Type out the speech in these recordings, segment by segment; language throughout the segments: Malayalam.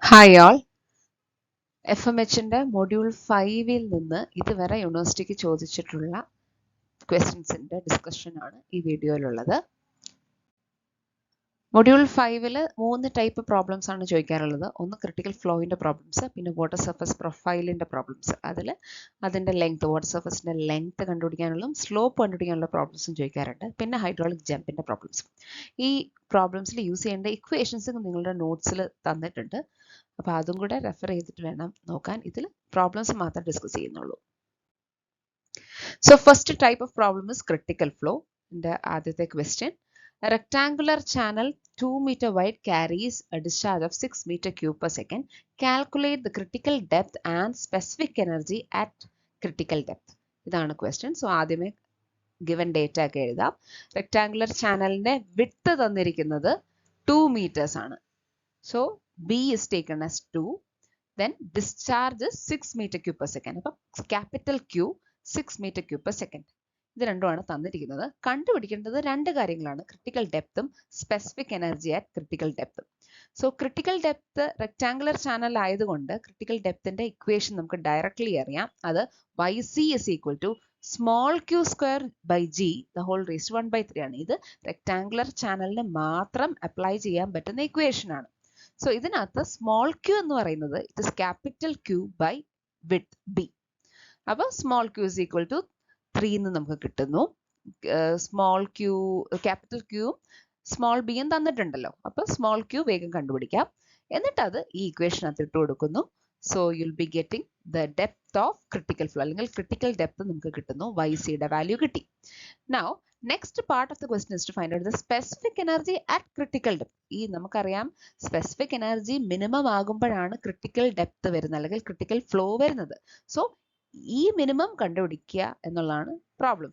ഹായ് ഓൾ FMHന്റെ മൊഡ്യൂൾ 5-ൽ നിന്ന് ഇതുവരെ യൂണിവേഴ്സിറ്റിക്ക് ചോദിച്ചിട്ടുള്ള ക്വസ്റ്റ്യൻസിന്റെ ഡിസ്കഷൻ ആണ് ഈ വീഡിയോയിലുള്ളത്. മൊഡ്യൂൾ 5-ൽ 3 ടൈപ്പ് പ്രോബ്ലംസ് ആണ് ചോദിക്കാറുള്ളത്. ഒന്ന് ക്രിട്ടിക്കൽ ഫ്ലോയിന്റെ പ്രോബ്ലംസ്, പിന്നെ വാട്ടർ സർഫസ് പ്രൊഫൈലിന്റെ പ്രോബ്ലംസ്. അതിന്റെ ലെങ്ത്, വാട്ടർ സർഫസിന്റെ ലെങ്ത് കണ്ടുപിടിക്കാനുള്ള, സ്ലോപ്പ് കണ്ടുപിടിക്കാനുള്ള പ്രോബ്ലംസും ചോദിക്കാറുണ്ട്. പിന്നെ ഹൈഡ്രോളിക് ജമ്പിന്റെ പ്രോബ്ലംസ്. ഈ പ്രോബ്ലംസിൽ യൂസ് ചെയ്യേണ്ട ഇക്വേഷൻസ് നിങ്ങളുടെ നോട്ട്സിൽ തന്നിട്ടുണ്ട്. അപ്പോൾ അതും കൂടെ റെഫർ ചെയ്തിട്ട് വേണം നോക്കാൻ. ഇതിൽ പ്രോബ്ലംസ് മാത്രം ഡിസ്കസ് ചെയ്യുന്നുള്ളൂ. So first type of problem is critical flow. ആദ്യത്തെ question, a rectangular channel 2 meter wide carries a discharge of 6 meter cube per second. Calculate the critical depth and specific energy at critical depth. ഇതാണ് ക്വസ്റ്റ്യൻ. സോ ആദ്യമേ ഗിവൻ ഡേറ്റ ഒക്കെ എഴുതാം. റെക്ടാങ്കുലർ ചാനലിന്റെ വിഡ്ത്ത് തന്നിരിക്കുന്നത് 2 meters ആണ്. So B is taken as 2. Then discharge is 6 meter cube per second. അപ്പോൾ capital Q 6 meter cube per second. ഇത് രണ്ടുമാണ് തന്നിരിക്കുന്നത്. കണ്ടുപിടിക്കേണ്ടത് രണ്ട് കാര്യങ്ങളാണ്, ക്രിട്ടിക്കൽ ഡെപ്തും സ്പെസിഫിക് എനർജി അറ്റ് ക്രിട്ടിക്കൽ ഡെപ്തും. So critical depth rectangular channel ആയതുകൊണ്ട് ക്രിട്ടിക്കൽ ഡെപ്തിന്റെ ഇക്വേഷൻ നമുക്ക് ഡയറക്ട്ലി അറിയാം. അത് YC is equal to small q square by g the whole raised to 1/3 ആണ്. ഇത് റെക്ടാങ്കുലർ ചാനലിന് മാത്രം അപ്ലൈ ചെയ്യാൻ പറ്റുന്ന ഇക്വേഷൻ ആണ്. സോ ഇതിനകത്ത് സ്മോൾ ക്യൂ എന്ന് പറയുന്നത് it is capital Q by width b. അപ്പോൾ small q is equal to 3 എന്ന് നമുക്ക് കിട്ടുന്നു. സ്മോൾ ക്യൂ, ക്യാപിറ്റൽ ക്യൂവും സ്മോൾ ബിയും തന്നിട്ടുണ്ടല്ലോ. അപ്പോൾ സ്മോൾ ക്യൂ വേഗം കണ്ടുപിടിക്കാം. എന്നിട്ട് അത് ഈ ഇക്വേഷനകത്ത് ഇട്ട് കൊടുക്കുന്നു. So you'll be getting the depth of critical flow, അല്ലെങ്കിൽ ക്രിട്ടിക്കൽ ഡെപ്ത് നമുക്ക് കിട്ടുന്നു. YCയുടെ വാല്യൂ കിട്ടി. Now next part of the question is to find out the specific energy at critical depth. ഈ നമുക്കറിയാം സ്പെസിഫിക് എനർജി മിനിമം ആകുമ്പോഴാണ് ക്രിട്ടിക്കൽ ഡെപ്ത് വരുന്നത്, അല്ലെങ്കിൽ ക്രിട്ടിക്കൽ ഫ്ലോ വരുന്നത്. സോ ഈ മിനിമം കണ്ടുപിടിക്കുക എന്നുള്ളതാണ് problem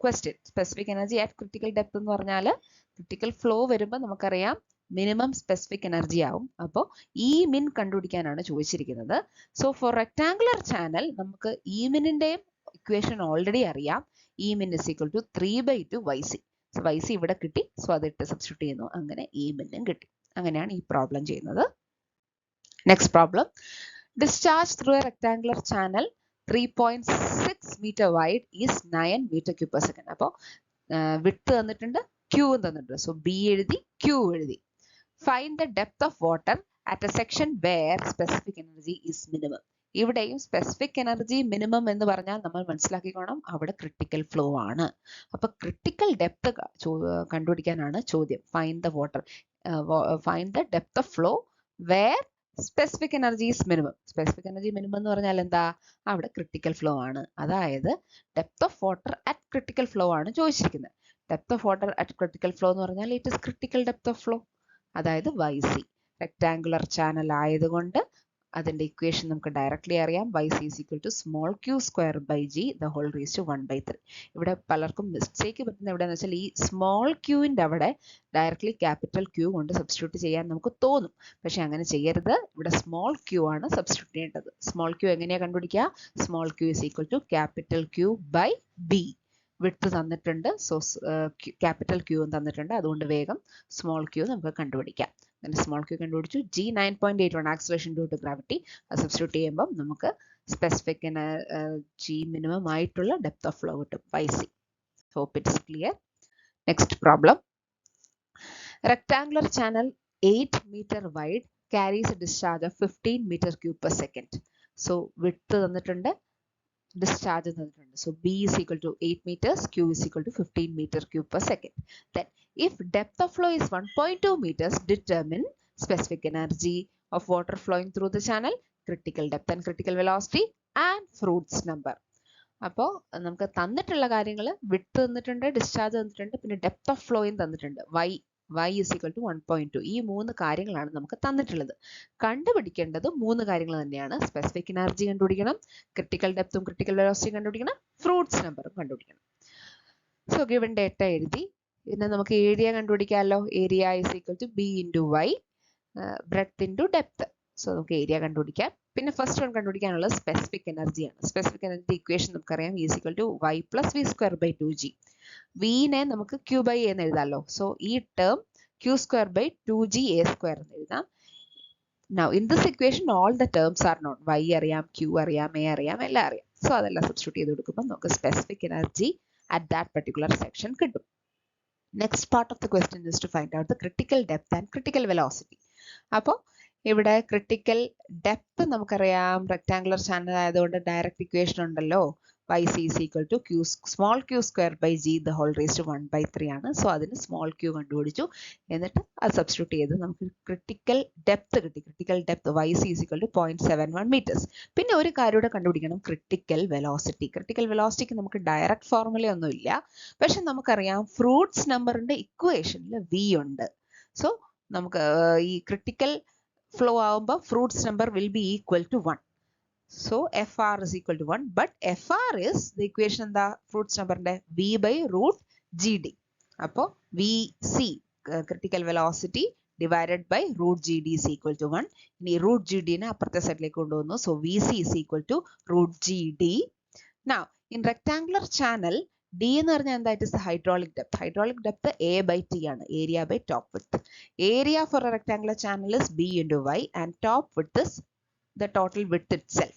question. Specific energy at critical depth എന്ന് പറഞ്ഞാൽ ക്രിട്ടിക്കൽ ഫ്ലോ വരുമ്പോൾ നമുക്കറിയാം മിനിമം സ്പെസിഫിക് എനർജി ആവും. അപ്പോൾ ഈ മിൻ കണ്ടുപിടിക്കാനാണ് ചോദിച്ചിരിക്കുന്നത്. സോ ഫോർ റെക്ടാങ്കുലർ ചാനൽ നമുക്ക് ഈ മിനിന്റെയും ഇക്വേഷൻ ഓൾറെഡി അറിയാം. E min is equal to 3/2 YC. So YC ഇവിടെ കിട്ടി. സോ അതിട്ട് സബ്സ്റ്റിറ്റ്യൂട്ട് ചെയ്യുന്നു. അങ്ങനെ E min കിട്ടി. അങ്ങനെയാണ് ഈ പ്രോബ്ലം ചെയ്യുന്നത്. Next problem, discharge through a rectangular channel 3.6 meter wide is 9 meter cube per second. അപ്പോൾ വിഡ്ത്ത് തന്നിട്ടുണ്ട്, Q തന്നിട്ടുണ്ട്. സോ B എഴുതി, Q എഴുതി. Find the depth of water at a section where specific energy is minimum. ഇവിടെയും സ്പെസിഫിക് എനർജി മിനിമം എന്ന് പറഞ്ഞാൽ നമ്മൾ മനസ്സിലാക്കിക്കോണം അവിടെ ക്രിട്ടിക്കൽ ഫ്ലോ ആണ്. അപ്പൊ ക്രിട്ടിക്കൽ ഡെപ്ത് കണ്ടുപിടിക്കാനാണ് ചോദ്യം. Find the depth of flow where specific energy is minimum. Specific energy minimum എന്ന് പറഞ്ഞാൽ എന്താ, അവിടെ ക്രിട്ടിക്കൽ ഫ്ലോ ആണ്. അതായത് depth of water at critical flow ആണ് ചോദിച്ചിരിക്കുന്നത്. Depth of water at critical flow എന്ന് പറഞ്ഞാൽ it is critical depth of flow, അതായത് YC. റെക്ടാങ്കുലർ ചാനൽ ആയതുകൊണ്ട് അതിന്റെ ഇക്വേഷൻ നമുക്ക് ഡയറക്ട്ലി അറിയാം. YC is equal to small q square by g the whole raised to 1/3. ഇവിടെ പലർക്കും മിസ്റ്റേക്ക് പറ്റുന്ന എവിടെയാന്ന് വെച്ചാൽ ഈ സ്മോൾ ക്യൂവിന്റെ അവിടെ ഡയറക്ട്ലി ക്യാപിറ്റൽ ക്യൂ കൊണ്ട് സബ്സ്റ്റിറ്റ്യൂട്ട് ചെയ്യാൻ നമുക്ക് തോന്നും. പക്ഷെ അങ്ങനെ ചെയ്യരുത്. ഇവിടെ സ്മോൾ ക്യൂ ആണ് സബ്സ്റ്റിറ്റ്യൂട്ട് ചെയ്യേണ്ടത്. സ്മോൾ ക്യൂ എങ്ങനെയാ കണ്ടുപിടിക്കുക? Small q is equal to capital Q by b. Width തന്നിട്ടുണ്ട്, സോ ക്യാപിറ്റൽ ക്യൂ തന്നിട്ടുണ്ട്. അതുകൊണ്ട് വേഗം സ്മോൾ ക്യൂ നമുക്ക് കണ്ടുപിടിക്കാം. സ്മോൾ ക്യൂ കണ്ടുപിടിച്ചു. G 9.81 acceleration due to gravity. Substitute ചെയ്യുമ്പോൾ നമുക്ക് സ്പെസിഫിക് എനർജി മിനിമം ആയിട്ടുള്ള ഡെപ്ത് ഓഫ് ഫ്ലോ കിട്ടും, YC. Hope it's clear. Next problem, rectangular channel 8 meter wide carries a discharge of 15 meter cube per second. So width തന്നിട്ടുണ്ട്, discharge തന്നിട്ടുണ്ട്. So B is equal to 8 meters, Q is equal to 15 meter cube per second. Then if depth of flow is 1.2 meters, determine specific energy of water flowing through the channel, critical depth and critical velocity and Fruit's number. അപ്പോൾ നമുക്ക് തന്നിട്ടുള്ള കാര്യങ്ങൾ വിഡ്ത്ത് തന്നിട്ടുണ്ട്, ഡിസ്ചാർജ് തന്നിട്ടുണ്ട്, പിന്നെ ഡെപ്ത് ഓഫ് ഫ്ലോയും തന്നിട്ടുണ്ട്. Y is equal to 1.2. ഈ 3 കാര്യങ്ങളാണ് നമുക്ക് തന്നിട്ടുള്ളത്. കണ്ടുപിടിക്കേണ്ടത് 3 കാര്യങ്ങൾ തന്നെയാണ്. സ്പെസിഫിക് എനർജി കണ്ടുപിടിക്കണം, ക്രിട്ടിക്കൽ ഡെപ്തും ക്രിട്ടിക്കൽ വെലോസിറ്റിയും കണ്ടുപിടിക്കണം, ഫ്രൂട്ട്സ് നമ്പറും കണ്ടുപിടിക്കണം. സോ ഗിവൻ ഡേറ്റ എഴുതി. പിന്നെ നമുക്ക് ഏരിയ കണ്ടുപിടിക്കാമല്ലോ. Area is equal to B into Y, breadth into depth. So നമുക്ക് ഏരിയ കണ്ടുപിടിക്കാം. പിന്നെ ഫസ്റ്റ് വൺ കണ്ടുപിടിക്കാനുള്ളത് സ്പെസിഫിക് എനർജിയാണ്. സ്പെസിഫിക് എനർജി ഇക്വേഷൻ നമുക്കറിയാം, E is equal to Y plus V square by 2G. വിനെ നമുക്ക് Q by A എന്ന് എഴുതാമല്ലോ. സോ ഈ term Q square by 2G A square എന്ന് എഴുതാം. Now in this equation all the terms are known. Y അറിയാം, Q അറിയാം, A അറിയാം, എല്ലാം അറിയാം. സോ അതെല്ലാം സബ്സ്റ്റിറ്റ്യൂട്ട് ചെയ്ത് കൊടുക്കുമ്പോൾ നമുക്ക് specific energy at that particular section കിട്ടും. Next part of the question is to find out the critical depth and critical velocity. അപ്പോൾ ഇവിടെ critical depth നമുക്കറിയാം, റെക്ടാങ്കുലർ ചാനൽ ആയതുകൊണ്ട് ഡയറക്റ്റ് ഇക്വേഷൻ ഉണ്ടല്ലോ, yc is equal to q small q square by g the whole raised to 1/3 ആണ്. സോ അതിന് സ്മോൾ q കണ്ടുപിടിച്ചു, എന്നിട്ട് അത് സബ്സ്റ്റിറ്റ്യൂട്ട് ചെയ്ത് നമുക്ക് ക്രിട്ടിക്കൽ ഡെപ്ത് കിട്ടി. Critical depth yc is equal to 0.71 meters. പിന്നെ ഒരു കാര്യം കൂടെ കണ്ടുപിടിക്കണം, ക്രിട്ടിക്കൽ വെലോസിറ്റി. ക്രിട്ടിക്കൽ വെലോസിറ്റിക്ക് നമുക്ക് ഡയറക്റ്റ് ഫോർമുല ഒന്നും ഇല്ല, പക്ഷെ നമുക്കറിയാം ഫ്രൂട്ട്സ് നമ്പറിന്റെ ഇക്വേഷനിൽ v ഉണ്ട്. സോ നമുക്ക് ഈ ക്രിട്ടിക്കൽ ഫ്ലോ ആവുമ്പോൾ Froude's number will be equal to 1. So FR is equal to 1, but FR is the equation in the fruits number V by root GD. അപ്പോൾ VC critical velocity divided by root GD is equal to 1. ഇനി root GD നെ അപ്പുറത്തെ സൈഡിലേക്ക് കൊണ്ടുവന്നു. So VC is equal to root GD. Now in rectangular channel D എന്ന് പറഞ്ഞാൽ എന്താ? It is the hydraulic depth. Hydraulic depth A by T ആണ്, area by top width. Area for a rectangular channel is B into Y and top width is the total width itself.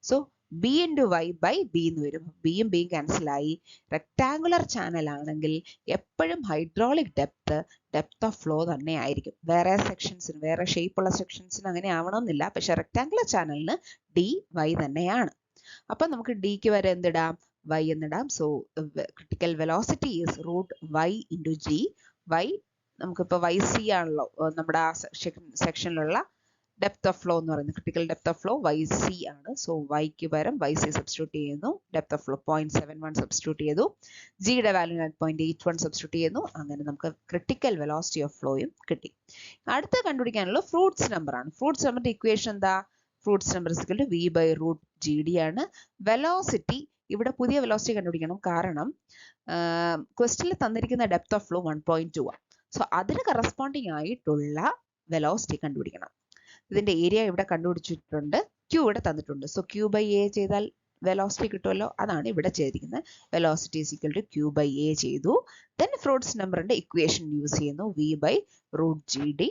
So B into Y by B എന്ന് വരും. B യും B യും cancel ആയി. റെക്ടാങ്കുലർ ചാനൽ ആണെങ്കിൽ എപ്പോഴും ഹൈഡ്രോളിക് ഡെപ്ത് ഓഫ് ഫ്ലോ തന്നെ ആയിരിക്കും. വേറെ സെക്ഷൻസിന്, വേറെ ഷേപ്പുള്ള സെക്ഷൻസിന് അങ്ങനെ ആവണമെന്നില്ല, പക്ഷെ റെക്ടാങ്കുലർ ചാനലിന് ഡി വൈ തന്നെയാണ്. അപ്പം നമുക്ക് ഡിക്ക് വരെ എന്തിടാം? വൈ എന്നിടാം. So critical velocity is root y into g. Y നമുക്കിപ്പോൾ വൈ സി ആണല്ലോ നമ്മുടെ ആ സെക്ഷനിലുള്ള ഡെപ്ത് ഓഫ് ഫ്ലോ എന്ന് പറയുന്നത്. Critical depth of flow y c ആണ്. സോ വൈക്ക് പകരം വൈ സി സബ്സ്റ്റിറ്റ്യൂട്ട് ചെയ്യുന്നു. ഡെപ്ത് ഓഫ് ഫ്ലോ 0.71 സബ്സ്റ്റിറ്റ്യൂട്ട് ചെയ്തു. ജിയുടെ വാല്യൂ 0.81 സബ്സ്റ്റിറ്റ്യൂട്ട് ചെയ്യുന്നു. അങ്ങനെ നമുക്ക് ക്രിട്ടിക്കൽ വെലോസിറ്റി ഓഫ് ഫ്ലോയും കിട്ടി. അടുത്ത കണ്ടുപിടിക്കാനുള്ള ഫ്രൂട്ട്സ് നമ്പർ ആണ്. ഫ്രൂട്ട്സ് നമ്പറിന്റെ ഇക്വേഷൻ എന്താ? Froude's number is equal to v by root g d ആണ്. വെലോസിറ്റി ഇവിടെ പുതിയ വെലോസിറ്റി കണ്ടുപിടിക്കണം, കാരണം ക്വസ്റ്റ്യനിൽ തന്നിരിക്കുന്ന ഡെപ്ത് ഓഫ് ഫ്ലോ 1.2 ആണ്. സോ അതിന് കറസ്പോണ്ടിങ് ആയിട്ടുള്ള വെലോസിറ്റി കണ്ടുപിടിക്കണം. ഇതിന്റെ ഏരിയ ഇവിടെ കണ്ടുപിടിച്ചിട്ടുണ്ട്, ക്യൂ ഇവിടെ തന്നിട്ടുണ്ട്. സോ ക്യൂ ബൈ എ ചെയ്താൽ വെലോസിറ്റി കിട്ടുമല്ലോ, അതാണ് ഇവിടെ ചെയ്തിരിക്കുന്നത്. Velocity is equal to Q by a ചെയ്തു. ദെൻ ഫ്രൂട്ട്സ് നമ്പറിന്റെ ഇക്വേഷൻ യൂസ് ചെയ്യുന്നു, v by root g d.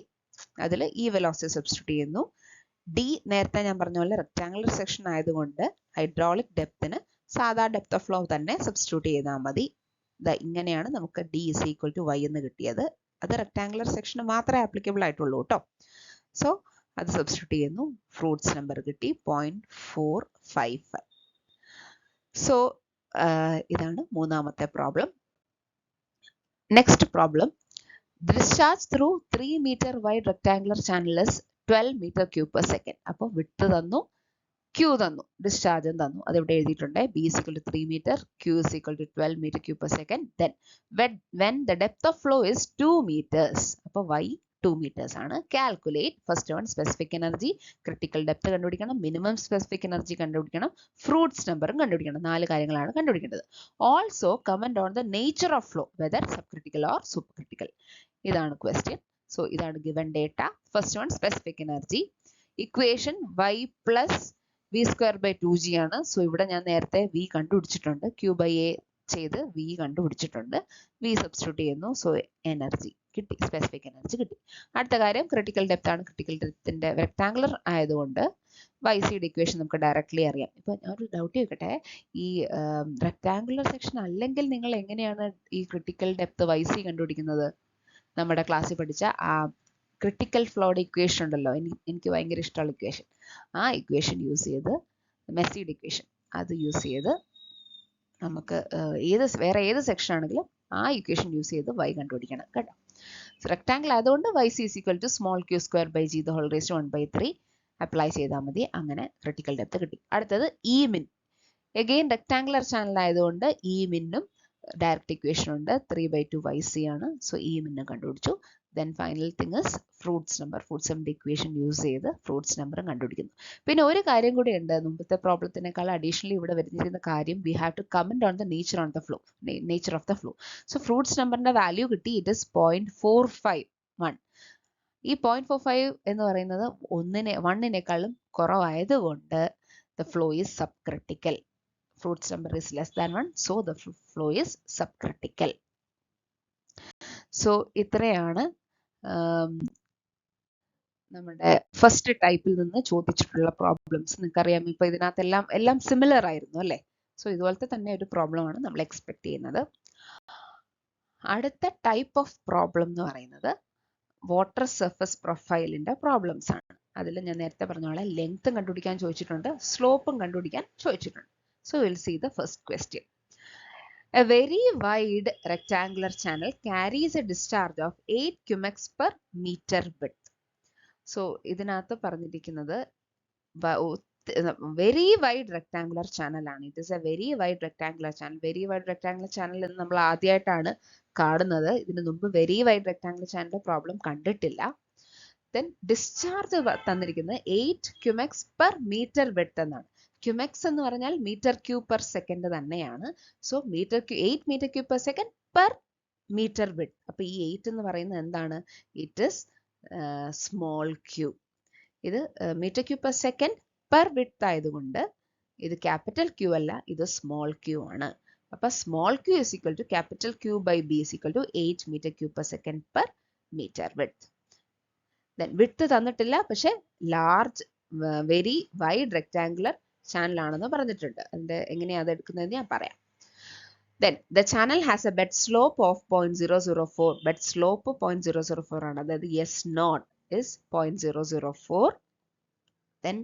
അതിൽ ഈ വെലോസിറ്റി സബ്സ്റ്റിറ്റ്യൂട്ട് ചെയ്യുന്നു. ഡി നേരത്തെ ഞാൻ പറഞ്ഞ പോലെ റെക്ടാങ്കുലർ സെക്ഷൻ ആയതുകൊണ്ട് ഹൈഡ്രോളിക് ഡെപ്തിന് സാധാ ഡെപ്ത് ഓഫ് ഫ്ലോ തന്നെ സബ്സ്റ്റിറ്റ്യൂട്ട് ചെയ്താൽ മതി. ഇങ്ങനെയാണ് നമുക്ക് d is equal to y എന്ന് കിട്ടിയത്. അത് റെക്ടാങ്കുലർ സെക്ഷന് മാത്രമേ ആപ്ലിക്കബിൾ ആയിട്ടുള്ളൂ കേട്ടോ. സോ അത് സബ്സ്റ്റിറ്റ്യൂട്ട് ചെയ്യുന്നു, ഫ്രൂട്ട്സ് നമ്പർ കിട്ടി 0.455. സോ ഇതാണ് മൂന്നാമത്തെ problem. Next problem, discharge through 3 meter wide rectangular channel is 12 meter cube per second. അപ്പോൾ വിട്ട് തന്നു, ക്യൂ തന്നു, ഡിസ്ചാർജും തന്നു. അത് ഇവിടെ എഴുതിയിട്ടുണ്ട്. B is equal to 3 meter, Q is equal to 12 meter cube per second. Then when the depth of flow is 2 meters, അപ്പോൾ Y 2 meters ആണ്. Calculate first one specific energy, critical depth കണ്ടുപിടിക്കണം, മിനിമം സ്പെസിഫിക് എനർജി കണ്ടുപിടിക്കണം, ഫ്രൂട്ട്സ് നമ്പറും കണ്ടുപിടിക്കണം. 4 കാര്യങ്ങളാണ് കണ്ടുപിടിക്കേണ്ടത്. Also comment on the nature of flow, whether subcritical or supercritical. ഇതാണ് ക്വസ്റ്റ്യൻ. സോ ഇതാണ് given data. First one specific energy, equation y plus v square by 2g ആണ്. സോ ഇവിടെ ഞാൻ നേരത്തെ v കണ്ടുപിടിച്ചിട്ടുണ്ട്, q ബൈ a ചെയ്ത് v കണ്ടുപിടിച്ചിട്ടുണ്ട്. v സബ്സ്റ്റിറ്റ്യൂട്ട് ചെയ്യുന്നു. സോ എനർജി കിട്ടി, സ്പെസിഫിക് എനർജി കിട്ടി. അടുത്ത കാര്യം ക്രിട്ടിക്കൽ ഡെപ്ത് ആണ്. ക്രിട്ടിക്കൽ ഡെപ്തിന്റെ റെക്ടാങ്കുലർ ആയതുകൊണ്ട് YCയുടെ ഇക്വേഷൻ നമുക്ക് ഡയറക്ട്ലി അറിയാം. ഇപ്പൊ ഞാനൊരു ഡൗട്ട് ചോദിക്കട്ടെ, ഈ റെക്ടാങ്കുലർ സെക്ഷൻ അല്ലെങ്കിൽ നിങ്ങൾ എങ്ങനെയാണ് ഈ ക്രിട്ടിക്കൽ ഡെപ്ത് YC കണ്ടുപിടിക്കുന്നത്? നമ്മുടെ ക്ലാസ്സിൽ പഠിച്ച ആ ക്രിട്ടിക്കൽ ഫ്ലോയുടെ ഇക്വേഷൻ ഉണ്ടല്ലോ, എനിക്ക് ഭയങ്കര ഇഷ്ടമുള്ള ഇക്വേഷൻ, ആ ഇക്വേഷൻ യൂസ് ചെയ്ത്, മെസ്സിയുടെ ഇക്വേഷൻ അത് യൂസ് ചെയ്ത് നമുക്ക് വേറെ ഏത് സെക്ഷൻ ആണെങ്കിലും ആ ഇക്വേഷൻ യൂസ് ചെയ്ത് y കണ്ടുപിടിക്കണം കേട്ടോ. റെക്ടാങ്കിൾ ആയതുകൊണ്ട് YC is equal to small q square by g the whole raised to 1/3 apply ചെയ്താൽ മതി. അങ്ങനെ ക്രിട്ടിക്കൽ ഡെപ്ത് കിട്ടി. അടുത്തത് ഇ മിൻ. എഗെയിൻ റെക്ടാങ്കുലർ ചാനൽ ആയതുകൊണ്ട് ഇ മിന്നും ഡയറക്റ്റ് ഇക്വേഷൻ ഉണ്ട്, 3/2 YC ആണ്. സോ ഇ മിന്നും കണ്ടുപിടിച്ചു. Then final thing is fruits number. Fruits നമ്പറിന്റെ ഇക്വേഷൻ യൂസ് ചെയ്ത് ഫ്രൂട്ട്സ് നമ്പറും കണ്ടുപിടിക്കുന്നു. പിന്നെ ഒരു കാര്യം കൂടി ഉണ്ട്, മുമ്പത്തെ പ്രോബ്ലത്തിനേക്കാൾ അഡീഷണലി ഇവിടെ വരുന്നിരുന്ന കാര്യം, we have to comment on the nature of the flow. So Froude's നമ്പറിന്റെ വാല്യൂ കിട്ടി, ഇറ്റ് ഇസ് 0.451. ഈ 0.45 എന്ന് പറയുന്നത് 1നേക്കാളും കുറവായതുകൊണ്ട് the flow is subcritical. Fruits number is less than 1, so the flow is subcritical. So ഇത്രയാണ് നമ്മുടെ ഫസ്റ്റ് ടൈപ്പിൽ നിന്ന് ചോദിച്ചിട്ടുള്ള പ്രോബ്ലംസ് നിങ്ങൾക്കറിയാം. ഇപ്പോൾ ഇതിനകത്തെല്ലാം എല്ലാം സിമിലർ ആയിരുന്നു അല്ലേ? സോ ഇതുപോലത്തെ തന്നെ ഒരു പ്രോബ്ലമാണ് നമ്മൾ എക്സ്പെക്ട് ചെയ്യുന്നത്. അടുത്ത ടൈപ്പ് ഓഫ് പ്രോബ്ലം എന്ന് പറയുന്നത് വാട്ടർ സർഫസ് പ്രൊഫൈലിന്റെ പ്രോബ്ലംസ് ആണ്. അതിൽ ഞാൻ നേരത്തെ പറഞ്ഞ പോലെ ലെങ്ത്തും കണ്ടുപിടിക്കാൻ ചോദിച്ചിട്ടുണ്ട്, സ്ലോപ്പും കണ്ടുപിടിക്കാൻ ചോദിച്ചിട്ടുണ്ട്. So will see the first question. A very wide rectangular channel carries a discharge of 8 cumex per meter width. So ഇതിനകത്ത് പറഞ്ഞിരിക്കുന്നത് വെരി വൈഡ് റെക്ടാങ്കുലർ ചാനൽ ആണ്. It is a very wide rectangular channel. Very wide rectangular channel എന്ന് നമ്മൾ ആദ്യമായിട്ടാണ് കാണുന്നത്. ഇതിനു മുമ്പ് വെരി വൈഡ് റെക്ടാങ്കുലർ ചാനലിന്റെ പ്രോബ്ലം കണ്ടിട്ടില്ല. ദെൻ ഡിസ്ചാർജ് തന്നിരിക്കുന്നത് 8 ക്യുമെക്സ് പെർ മീറ്റർ വിഡ്ത്ത് എന്നാണ്. ക്യുമെക്സ് എന്ന് പറഞ്ഞാൽ മീറ്റർ ക്യൂബ് പെർ സെക്കൻഡ് തന്നെയാണ്. So 8 metre cube per second per metre width. അപ്പൊ ഈ 8 എന്ന് പറയുന്നത് എന്താണ്? It is small q. ഇത് metre cube per second per width ആയതുകൊണ്ട് ഇത് ക്യാപിറ്റൽ ക്യൂ അല്ല, ഇത് സ്മോൾ ക്യൂ ആണ്. അപ്പൊ small q is equal to capital Q by B is equal to 8 metre cube per second per metre width. Then width തന്നിട്ടില്ല, പക്ഷെ large very wide rectangular channel ആണെന്ന് പറഞ്ഞിട്ടുണ്ട്. അതിന്റെ എങ്ങനെയാണ് അത് എടുക്കുന്നതെന്ന് ഞാൻ പറയാം. Then the channel has a bed slope of 0.004. Bed slope 0.004 ആണ്. അതായത് S naught is 0.004. Then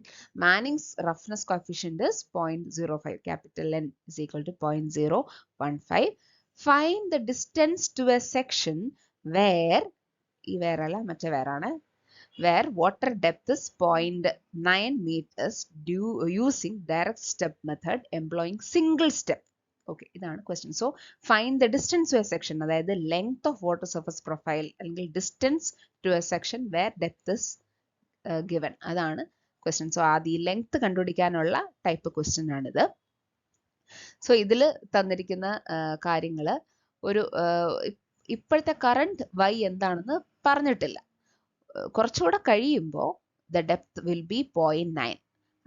Manning's roughness coefficient is 0.05. Capital N is equal to 0.015. Find the distance to a section where where water depth is 0.9 meters using direct step method employing single step. Okay, ഇതാണ് question. So find the distance to a section, അതായത് length of water surface profile അല്ലെങ്കിൽ distance to a section where depth is given. അതാണ് question. So ആദ്യം ലെങ്ത് കണ്ടുപിടിക്കാനുള്ള ടൈപ്പ് ക്വസ്റ്റ്യൻ ആണിത്. സോ ഇതിൽ തന്നിരിക്കുന്ന കാര്യങ്ങൾ ഒരു ഇപ്പോഴത്തെ കറണ്ട് y എന്താണെന്ന് പറഞ്ഞിട്ടില്ല. കുറച്ചുകൂടെ കഴിയുമ്പോൾ ദ ഡെപ്ത് വിൽ ബി 0.9.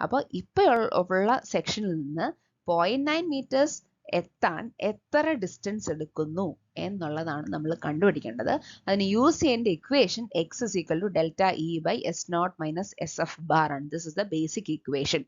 അപ്പോൾ ഇപ്പോൾ ഉള്ള സെക്ഷനിൽ നിന്ന് 0.9 മീറ്റേഴ്സ് എത്താൻ എത്ര ഡിസ്റ്റൻസ് എടുക്കുന്നു എന്നുള്ളതാണ് നമ്മൾ കണ്ടുപിടിക്കേണ്ടത്. അതിന് യൂസ് ചെയ്യേണ്ട equation x is equal to delta E by S not minus S F bar ആണ്. This is the basic equation.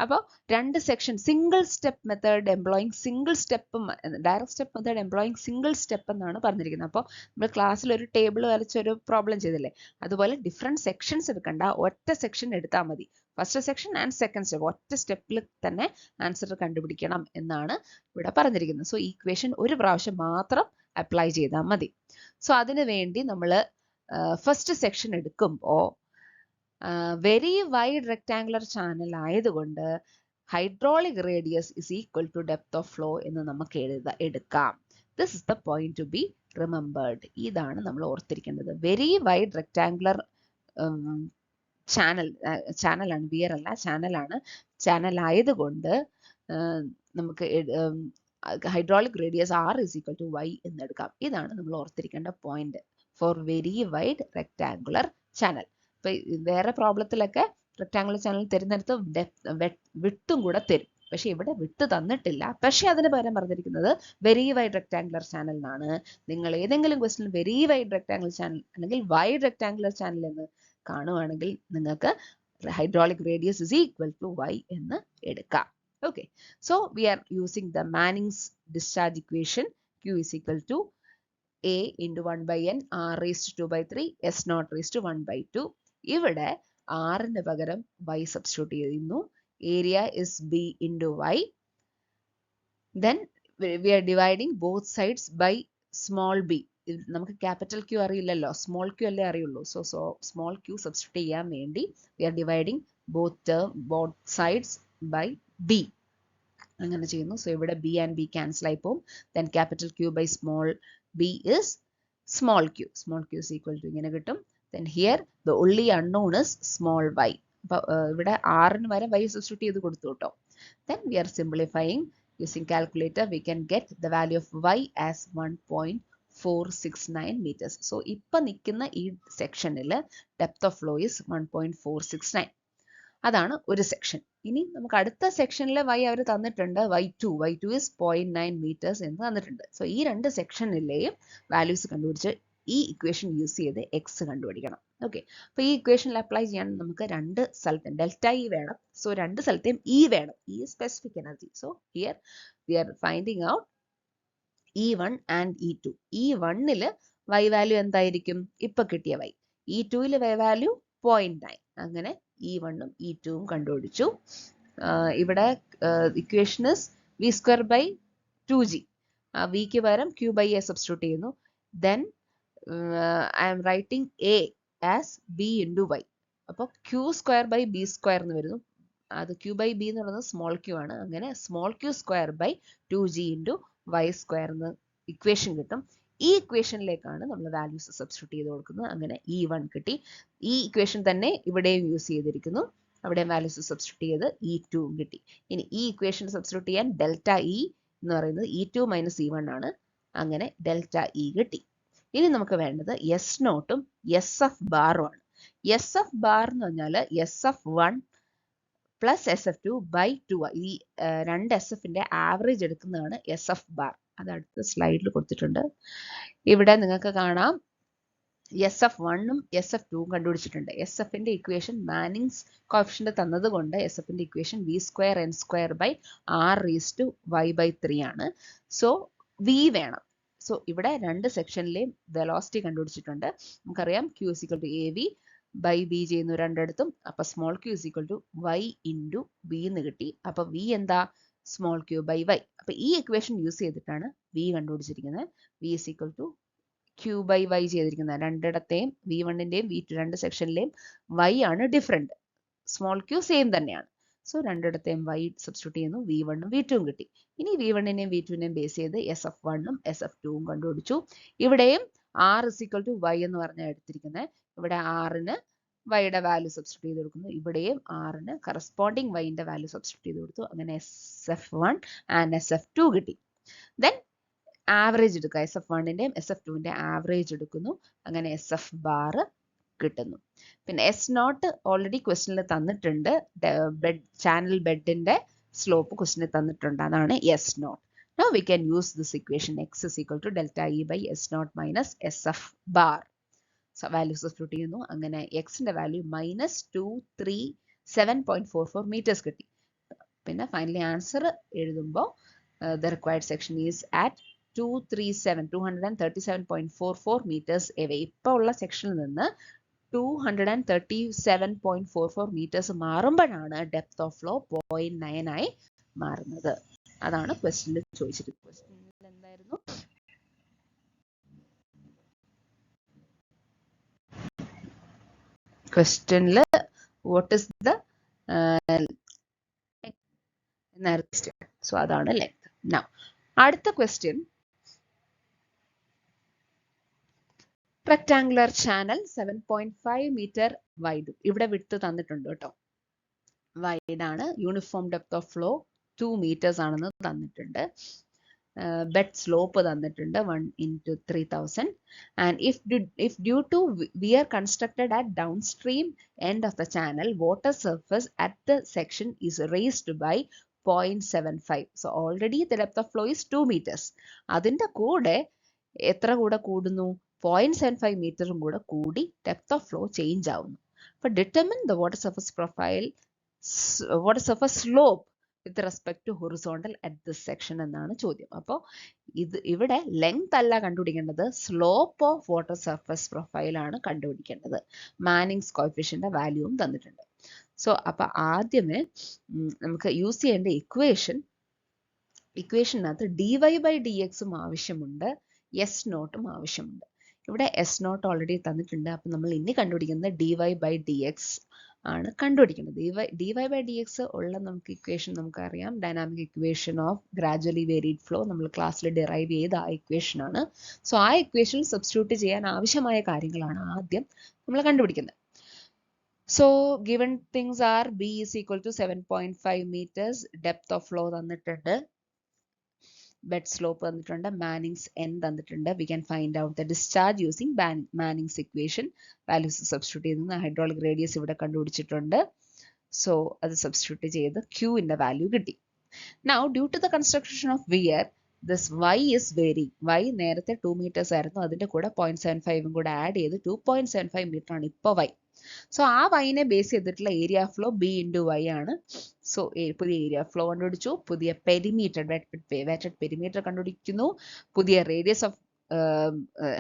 അപ്പോൾ രണ്ട് section single step method employing single സ്റ്റെപ്പും direct step method employing single step എന്നാണ് പറഞ്ഞിരിക്കുന്നത്. അപ്പോൾ നമ്മൾ ക്ലാസ്സിൽ ഒരു ടേബിൾ വരച്ചൊരു പ്രോബ്ലം ചെയ്തില്ലേ, അതുപോലെ ഡിഫറെൻറ്റ് സെക്ഷൻസ് എടുക്കണ്ട, ഒറ്റ സെക്ഷൻ എടുത്താൽ മതി. First section and second step ഒറ്റ സ്റ്റെപ്പിൽ തന്നെ ആൻസർ കണ്ടുപിടിക്കണം എന്നാണ് ഇവിടെ പറഞ്ഞിരിക്കുന്നത്. സോ ഈക്വേഷൻ ഒരു പ്രാവശ്യം മാത്രം അപ്ലൈ ചെയ്താൽ മതി. സോ അതിനു വേണ്ടി നമ്മൾ ഫസ്റ്റ് സെക്ഷൻ എടുക്കുമ്പോൾ വെരി വൈഡ് റെക്ടാങ്കുലർ ചാനൽ ആയതുകൊണ്ട് hydraulic radius is equal to depth of flow എന്ന് നമുക്ക് എടുക്കാം. This is the point to be remembered. ഇതാണ് നമ്മൾ ഓർത്തിരിക്കേണ്ടത്. വെരി വൈഡ് റെക്ടാങ്കുലർ ചാനലാണ്, വിയർ അല്ല, ചാനലാണ്. ചാനൽ ആയതുകൊണ്ട് നമുക്ക് hydraulic radius R is equal to y എന്നെടുക്കാം. ഇതാണ് നമ്മൾ ഓർത്തിരിക്കേണ്ട point for very wide rectangular channel. ഇപ്പൊ വേറെ പ്രോബ്ലത്തിലൊക്കെ റെക്ടാങ്കുലർ ചാനൽ തരുന്നിടത്ത് വിട്ടും കൂടെ തരും, പക്ഷെ ഇവിടെ വിട്ട് തന്നിട്ടില്ല. പക്ഷെ അതിന് പകരം പറഞ്ഞിരിക്കുന്നത് വെരി വൈഡ് റെക്ടാങ്കുലർ ചാനൽ എന്നാണ്. നിങ്ങൾ ഏതെങ്കിലും question very wide rectangular channel അല്ലെങ്കിൽ വൈഡ് റെക്ടാങ്കുലർ ചാനൽ എന്ന് കാണുവാണെങ്കിൽ നിങ്ങൾക്ക് hydraulic radius is equal to y എന്ന് എടുക്കാം. Okay, so we are using the Manning's discharge equation. Q is equal to A into 1 by N R raised to 2 by 3 S naught raised to 1 by 2. ഇവിടെ R-ന് പകരം Y substitute ചെയ്യുന്നു. Area is B into Y. Then we are dividing both sides by small b. നമുക്ക് ക്യാപിറ്റൽ ക്യൂ അറിയില്ലല്ലോ, സ്മോൾ ക്യൂ അല്ലേ അറിയുള്ളൂ. സോ സ്മോൾ ക്യൂ സബ്സ്റ്റിറ്റ്യൂട്ട് ചെയ്യാൻ വേണ്ടി we are dividing both sides by b. അങ്ങനെ ചെയ്യുന്നു. സോ ഇവിടെ b and b ക്യാൻസൽ ആയി പോകും. then capital Q by small b is small q. small q is equal to ഇങ്ങനെ കിട്ടും. then here the only unknown is small y. അപ്പോൾ ഇവിടെ r-ന് വരെ y സബ്സ്റ്റിറ്റ്യൂട്ട് ചെയ്ത് കൊടുത്തു കേട്ടോ. then we are simplifying using calculator. we can get the value of y as 1.469 meters. so ഇപ്പൊ നിൽക്കുന്ന ഈ സെക്ഷനിൽ depth of flow is 1.469. അതാണ് ഒരു സെക്ഷൻ. ഇനി നമുക്ക് അടുത്ത സെക്ഷനിൽ y അവർ തന്നിട്ടുണ്ട്, y2 is 0.9 meters എന്ന് തന്നിട്ടുണ്ട്. സോ ഈ രണ്ട് സെക്ഷനിലെയും വാല്യൂസ് കണ്ടുപിടിച്ച് ഈ ഇക്വേഷൻ യൂസ് ചെയ്ത് x കണ്ടുപിടിക്കണം. ഓക്കെ, അപ്പോൾ ഈ ഇക്വേഷനിൽ അപ്ലൈ ചെയ്യാൻ നമുക്ക് രണ്ട് സ്ഥലത്തും ഡെൽറ്റ ഇ വേണം. സോ രണ്ട് സ്ഥലത്തെയും ഇ വേണം. E specific energy. So here we R finding out E1 and E2. E1ൽ y value എന്തായിരിക്കും? ഇപ്പൊ കിട്ടിയ y. E2ൽ y value 0.9. അങ്ങനെ E1ഉം E2ഉം കണ്ടുപിടിച്ചു. ഇവിടെ equation v square by 2g. വിക്ക് പകരം q ബൈ a സബ്സ്റ്റിറ്റ്യൂട്ട് ചെയ്യുന്നു. Then I am writing a as b into y. അപ്പോൾ q square by b square എന്ന് വരുന്നു. അത് q ബൈ b എന്ന് പറയുന്നത് സ്മോൾ q ആണ്. അങ്ങനെ small q square by 2g into y square എന്ന് ഇക്വേഷൻ കിട്ടും. ഈ ഇക്വേഷനിലേക്കാണ് നമ്മൾ വാല്യൂസ് സബ്സ്റ്റിറ്റ്യൂട്ട് ചെയ്ത് കൊടുക്കുന്നത്. അങ്ങനെ E1 കിട്ടി. ഈ ഇക്വേഷൻ തന്നെ ഇവിടെയും യൂസ് ചെയ്തിരിക്കുന്നു. അവിടെ വാല്യൂസ് സബ്സ്റ്റിറ്റ്യൂട്ട് ചെയ്ത് E2 കിട്ടി. ഇനി ഈ ഇക്വേഷൻ സബ്സ്റ്റിറ്റ്യൂട്ട് ചെയ്യാൻ ഡെൽറ്റ ഇ എന്ന് പറയുന്നത് E2 മൈനസ് E1 ആണ്. അങ്ങനെ ഡെൽറ്റ ഇ കിട്ടി. ഇനി നമുക്ക് വേണ്ടത് എസ് നോട്ടും എസ് എഫ് ബാറും ആണ്. എസ് എഫ് ബാർ എന്ന് പറഞ്ഞാൽ S F 1 plus S F 2 by 2. ഈ രണ്ട് എസ് എഫിന്റെ ആവറേജ് എടുക്കുന്നതാണ് എസ് എഫ് ബാർ. അത് അടുത്ത സ്ലൈഡിൽ കൊടുത്തിട്ടുണ്ട്. ഇവിടെ നിങ്ങൾക്ക് കാണാം എസ് എഫ് 1ഉം എസ് എഫ് 2ഉം കണ്ടുപിടിച്ചിട്ടുണ്ട്. എസ് എഫിന്റെ ഇക്വേഷൻ മാനിങ്സ് കോഫിഷ്യന്റ് തന്നത് കൊണ്ട് എസ് എഫിന്റെ equation V square N square by R raise to Y by 3 ആണ്. സോ വി വേണം. സോ ഇവിടെ രണ്ട് സെക്ഷനിലെയും വെലോസിറ്റി കണ്ടുപിടിച്ചിട്ടുണ്ട്. നമുക്കറിയാം q is equal to AV by B ചെയ്യുന്നു രണ്ടിടത്തും. അപ്പൊ small q is equal to y into B എന്ന് കിട്ടി. അപ്പൊ v എന്താ? Small q by y. അപ്പൊ ഈ ഇക്വേഷൻ യൂസ് ചെയ്തിട്ടാണ് v കണ്ടുപിടിച്ചിരിക്കുന്നത്. v is equal to q by y ചെയ്തിരിക്കുന്നത്. രണ്ടിടത്തെയും v1ന്റെയും v2 രണ്ട് സെക്ഷനിലെയും y ആണ് ഡിഫറെന്റ്. സ്മോൾ q സെയിം തന്നെയാണ്. സോ രണ്ടിടത്തെയും y സബ്സ്റ്റിറ്റ്യൂട്ട് ചെയ്യുന്നു. v1ഉം v2ഉം കിട്ടി. ഇനി v1നെയും v2നെയും ബേസ് ചെയ്ത് എസ് എഫ് 1ഉം എസ് എഫ് 2ഉം കണ്ടുപിടിച്ചു. ഇവിടെയും r is equal to y എന്ന് പറഞ്ഞാൽ എടുത്തിരിക്കുന്നത്. ഇവിടെ rന് വൈയുടെ വാല്യൂ സബ്സ്റ്റിറ്റ്യൂട്ട് ചെയ്ത് കൊടുക്കുന്നു. ഇവിടെയും rന് കറസ്പോണ്ടിങ് വൈന്റെ വാല്യൂ സബ്സ്റ്റിറ്റ്യൂട്ട് ചെയ്ത് കൊടുത്തു. അങ്ങനെ SF1 ആൻഡ് SF2 കിട്ടി. ദെൻ ആവറേജ് എടുക്കുക. SF1ന്റെയും SF2ന്റെ ആവറേജ് എടുക്കുന്നു. അങ്ങനെ SF ബാർ കിട്ടുന്നു. പിന്നെ എസ് നോട്ട് ഓൾറെഡി ക്വസ്റ്റനിൽ തന്നിട്ടുണ്ട്. ബെഡ് ചാനൽ ബെഡിന്റെ സ്ലോപ്പ് ക്വസ്റ്റനിൽ തന്നിട്ടുണ്ട്. അതാണ് S naught. Now we can use this equation x is equal to delta E by S naught minus SF bar. So value substitute ചെയ്യുന്നു. അങ്ങനെ xന്റെ വാല്യൂ -237.44 meters കിട്ടി. പിന്നെ ഫൈനലി ആൻസർ എഴുതുമ്പോൾ the required section is at 237.44 meters away. ഇപ്പോൾ ഉള്ള സെക്ഷനിൽ നിന്ന് 237.44 meters മാറുമ്പോഴാണ് ഡെപ്ത് ഓഫ് ഫ്ലോ 0.9 ആയി മാറുന്നത്. അതാണ് ക്വസ്റ്റ്യനിൽ ചോദിച്ചിരിക്കുന്നത്. ക്വസ്റ്റ്യനിൽ എന്തായിരുന്നു? ക്വസ്റ്റ്യനിൽ what is the question. So അതാണ് ലെങ്ത്. നൗ അടുത്ത question, rectangular channel 7.5 meter wide. ഇവിടെ വിഡ്ത് തന്നിട്ടുണ്ട് കേട്ടോ. വൈഡ് ആണ്. Uniform depth of flow 2 meters ആണെന്ന് തന്നിട്ടുണ്ട്. ബെഡ് സ്ലോപ്പ് തന്നിട്ടുണ്ട് 1 into 3000. And if due to wear constructed at downstream end of the channel, water surface at the section is raised by 0.75. So already the depth of flow is 2 meters. അതിന്റെ കൂടെ എത്ര കൂടെ കൂടുന്നു? 0.75 മീറ്ററും കൂടെ കൂടി ഡെപ്ത് ഓഫ് ഫ്ലോ ചേഞ്ച് ആവുന്നു. അപ്പൊ determine the water surface profile, water surface slope with respect to horizontal at this section എന്നാണ് ചോദ്യം. അപ്പോൾ ഇവിടെ ലെങ്ത് അല്ല കണ്ടുപിടിക്കേണ്ടത്, slope of water surface profile ആണ് കണ്ടുപിടിക്കേണ്ടത്. മാനിങ്സ് കോഎഫിഷ്യന്റ് വാല്യൂവും തന്നിട്ടുണ്ട്. സോ അപ്പൊ ആദ്യമേ നമുക്ക് യൂസ് ചെയ്യേണ്ട ഇക്വേഷനകത്ത് dy/dxും ആവശ്യമുണ്ട്, എസ് നോട്ടും ആവശ്യമുണ്ട്. ഇവിടെ എസ് നോട്ട് ഓൾറെഡി തന്നിട്ടുണ്ട്. അപ്പൊ നമ്മൾ ഇനി കണ്ടുപിടിക്കുന്നത് dy/dx ആണ് കണ്ടുപിടിക്കുന്നത്. dy/dx ഉള്ള നമുക്ക് ഇക്വേഷൻ നമുക്കറിയാം, dynamic equation of gradually varied flow. നമ്മൾ ക്ലാസ്സിൽ ഡിറൈവ് ചെയ്ത ആ ഇക്വേഷൻ ആണ്. സോ ആ ഇക്വേഷൻ സബ്സ്റ്റിറ്റ്യൂട്ട് ചെയ്യാൻ ആവശ്യമായ കാര്യങ്ങളാണ് ആദ്യം നമ്മൾ കണ്ടുപിടിക്കുന്നത്. So given things are b is equal to 7.5 meters, depth of flow തന്നിട്ടുണ്ട്, ബെഡ് സ്ലോപ്പ് തന്നിട്ടുണ്ട്, മാനിങ്സ് n തന്നിട്ടുണ്ട്. We can find out the discharge using Manning's equation. Values substitute ചെയ്ത് ഹൈഡ്രോളിക് റേഡിയസ് ഇവിടെ കണ്ടുപിടിച്ചിട്ടുണ്ട്. സോ അത് സബ്സ്റ്റിറ്റ്യൂട്ട് ചെയ്ത് q ന്റെ വാല്യൂ കിട്ടി. Now due to the construction of weir, this y is varying. Y നേരത്തെ 2 meters ആയിരുന്നു, അതിൻ്റെ കൂടെ 0.75 കൂടെ ആഡ് ചെയ്ത് 2.75 meter ആണ് ഇപ്പോൾ y. സോ ആ വൈനെ ബേസ് ചെയ്തിട്ടുള്ള area flow B into y ആണ്. സോ പുതിയ ഏരിയ ഫ്ലോ കണ്ടുപിടിച്ചു, പുതിയ പെരിമീറ്റർ വെറ്റഡ് പെരിമീറ്റർ കണ്ടുപിടിക്കുന്നു, പുതിയ റേഡിയസ് ഓഫ്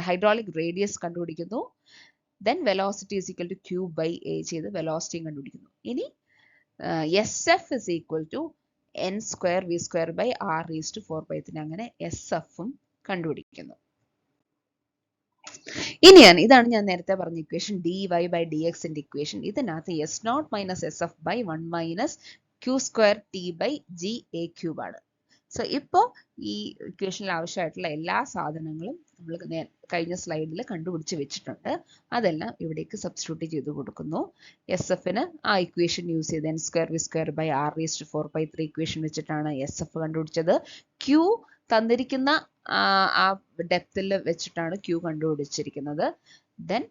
ഹൈഡ്രോളിക് റേഡിയസ് കണ്ടുപിടിക്കുന്നു. Then velocity is equal to Q by A ചെയ്ത് വെലോസിറ്റിയും കണ്ടുപിടിക്കുന്നു. ഇനി S F is equal to n square v square by R raise to 4/3 അങ്ങനെ എസ് എഫും കണ്ടുപിടിക്കുന്നു. ഇനിയാണ് ഇതാണ് ഞാൻ നേരത്തെ പറഞ്ഞ ഇക്വേഷൻ dy by dxന്റെ ഇക്വേഷൻ. ഇതിനകത്ത് S not minus S F by 1 minus Q square T by g A cube ആണ്. സോ ഇപ്പോൾ ഈ ഇക്വേഷനിൽ ആവശ്യമായിട്ടുള്ള എല്ലാ സാധനങ്ങളും നമ്മൾ കഴിഞ്ഞ സ്ലൈഡിൽ കണ്ടുപിടിച്ച് വെച്ചിട്ടുണ്ട്. അതെല്ലാം ഇവിടേക്ക് സബ്സ്റ്റിറ്റ്യൂട്ട് ചെയ്ത് കൊടുക്കുന്നു. എസ് എഫിന് ആ ഇക്വേഷൻ യൂസ് ചെയ്ത് n square v square by R raise to 4/3 equation വെച്ചിട്ടാണ് എസ് എഫ് കണ്ടുപിടിച്ചത്. ക്യൂ തന്നിരിക്കുന്ന ആ ഡെപ്തിൽ വെച്ചിട്ടാണ് ക്യൂ കണ്ടുപിടിച്ചിരിക്കുന്നത്. ദെൻ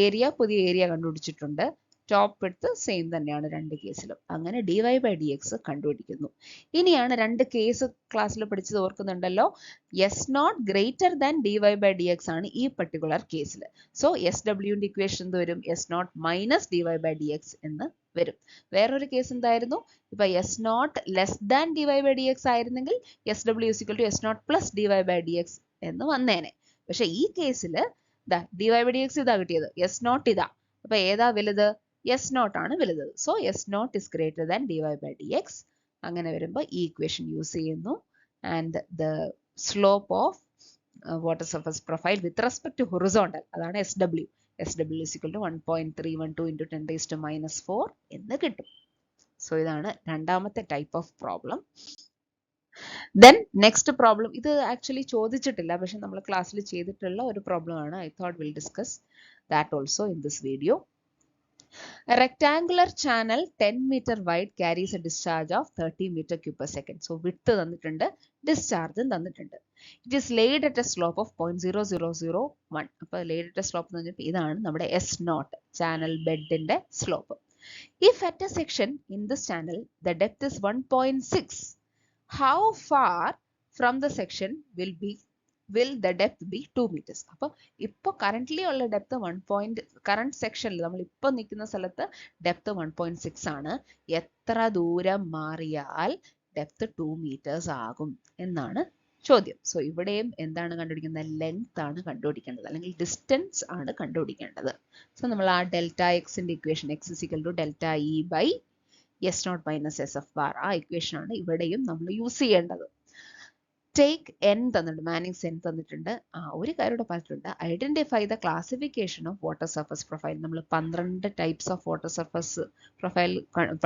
ഏരിയ, പുതിയ ഏരിയ കണ്ടുപിടിച്ചിട്ടുണ്ട്. ടോപ്പ് എടുത്ത് സെയിം തന്നെയാണ് രണ്ട് കേസിലും. അങ്ങനെ dy by dx കണ്ടുപിടിക്കുന്നു. ഇനിയാണ് രണ്ട് കേസ് ക്ലാസ്സിൽ പഠിച്ചത് ഓർക്കുന്നുണ്ടല്ലോ. S naught greater than dy by dx ആണ് ഈ പർട്ടിക്കുലർ കേസിൽ. സോ എസ് ഡബ്ല്യുവിൻ്റെ ഇക്വേഷൻ എന്ത് വരും? S not minus dy by dx എന്ന് വരും. വേറൊരു കേസ് എന്തായിരുന്നു? ഇപ്പൊ S naught less than dy by dx ആയിരുന്നെങ്കിൽ S W is equal to S naught plus dy by dx എന്ന് വന്നേനെ. പക്ഷെ ഈ കേസിൽ dy by dx ഇതാ കിട്ടിയത്, എസ് നോട്ട് ഇതാ. അപ്പൊ ഏതാ വലുത്? എസ് നോട്ട് ആണ് വലുത്. So S naught is greater than dy by dx. അങ്ങനെ വരുമ്പോൾ ഈ ഇക്വേഷൻ യൂസ് ചെയ്യുന്നു. And the slope of water surface profile with respect to horizontal, അതാണ് S W. S W is equal to 1.312 into 10⁻⁴ എന്ന് കിട്ടും. സോ ഇതാണ് രണ്ടാമത്തെ type of problem. Then next problem, ഇത് ആക്ച്വലി ചോദിച്ചിട്ടില്ല, പക്ഷെ നമ്മൾ ക്ലാസ്സിൽ ചെയ്തിട്ടുള്ള ഒരു പ്രോബ്ലം ആണ്. I thought will discuss that also in this video. A rectangular channel 10 meter wide carries a discharge of 30 meter cube per second. So width തന്നിട്ടുണ്ട്, discharge തന്നിട്ടുണ്ട്. It is laid at a slope of 0.0001. അപ്പോൾ laid at a slope എന്ന് പറഞ്ഞാൽ ഇതാണ് നമ്മുടെ എസ് നോട്ട്, ചാനൽ ബെഡിന്റെ slope. If at a section in this channel the depth is 1.6, how far from the section will the depth be 2 meters? അപ്പോൾ ഇപ്പോൾ കറന്റ്ലി ഉള്ള ഡെപ്ത് കറന്റ് സെക്ഷനിൽ നമ്മൾ ഇപ്പോൾ നിൽക്കുന്ന സ്ഥലത്ത് ഡെപ്ത് 1.6 ആണ്. എത്ര ദൂരം മാറിയാൽ ഡെപ്ത് 2 meters ആകും എന്നാണ് ചോദ്യം. സോ ഇവിടെയും എന്താണ് കണ്ടുപിടിക്കുന്നത്? ലെങ്ത് ആണ് കണ്ടുപിടിക്കേണ്ടത്, അല്ലെങ്കിൽ ഡിസ്റ്റൻസ് ആണ് കണ്ടുപിടിക്കേണ്ടത്. സോ നമ്മൾ ആ ഡെൽറ്റ എക്സിന്റെ equation x is equal to delta E by S not minus S F bar, ആ ഇക്വേഷൻ ആണ് ഇവിടെയും നമ്മൾ യൂസ് ചെയ്യേണ്ടത്. ടേക്ക് എൻ തന്നിട്ടുണ്ട്, മാനിങ്സ് എൻ തന്നിട്ടുണ്ട്. ഒരു കാര്യം ഇവിടെ പറഞ്ഞിട്ടുണ്ട്, identify the classification of water surface profile. നമ്മൾ 12 types of water surface profile